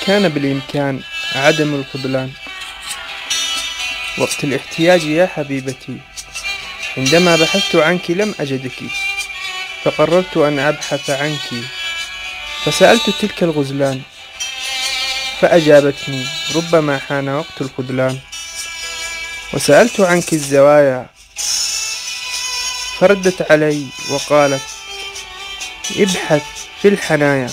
كان بالإمكان عدم الخذلان وقت الاحتياج يا حبيبتي. عندما بحثت عنك لم أجدك، فقررت أن أبحث عنك، فسألت تلك الغزلان فأجابتني ربما حان وقت الخذلان. وسألت عنك الزوايا فردت علي وقالت ابحث في الحنايا،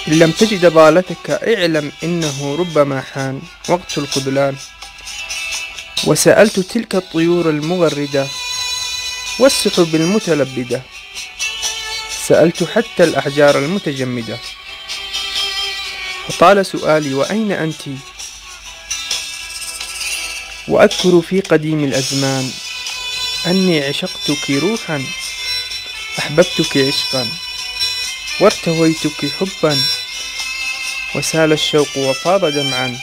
إن لم تجد ضالتك اعلم إنه ربما حان وقت الخذلان. وسألت تلك الطيور المغردة والسحب المتلبدة، سألت حتى الأحجار المتجمدة، فطال سؤالي وأين أنت؟ وأذكر في قديم الأزمان أني عشقتك روحا، أحببتك عشقا وارتويتك حبا، وسال الشوق وفاض دمعا،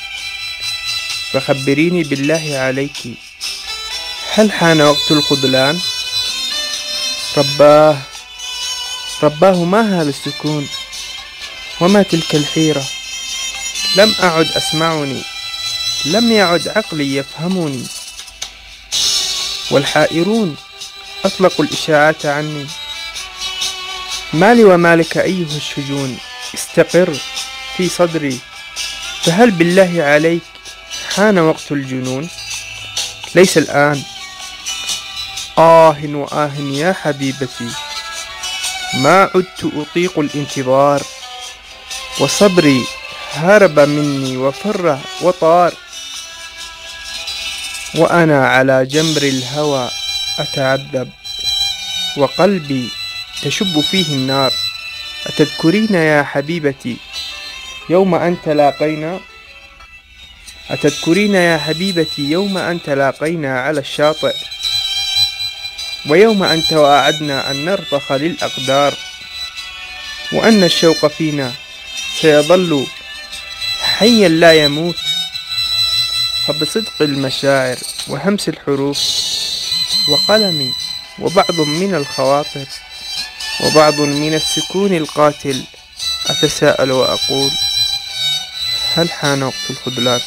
فخبريني بالله عليك هل حان وقت الخذلان؟ رباه ما هذا السكون وما تلك الحيرة، لم أعد أسمعني، لم يعد عقلي يفهمني، والحائرون أطلقوا الإشاعات عني، مالي ومالك أيها الشجون، استقر في صدري، فهل بالله عليك حان وقت الجنون؟ ليس الآن. وآه يا حبيبتي، ما عدت أطيق الانتظار، وصبري هرب مني وفر وطار، وأنا على جمر الهوى أتعذب، وقلبي تشب فيه النار. أتذكرين يا حبيبتي يوم أن تلاقينا؟ أتذكرين يا حبيبتي يوم أن تلاقينا على الشاطئ، ويوم أن تواعدنا أن نرضخ للأقدار، وأن الشوق فينا سيظل حيا لا يموت، فبصدق المشاعر وهمس الحروف وقلمي وبعض من الخواطر وبعض من السكون القاتل أتساءل وأقول هل حان وقت الخذلان؟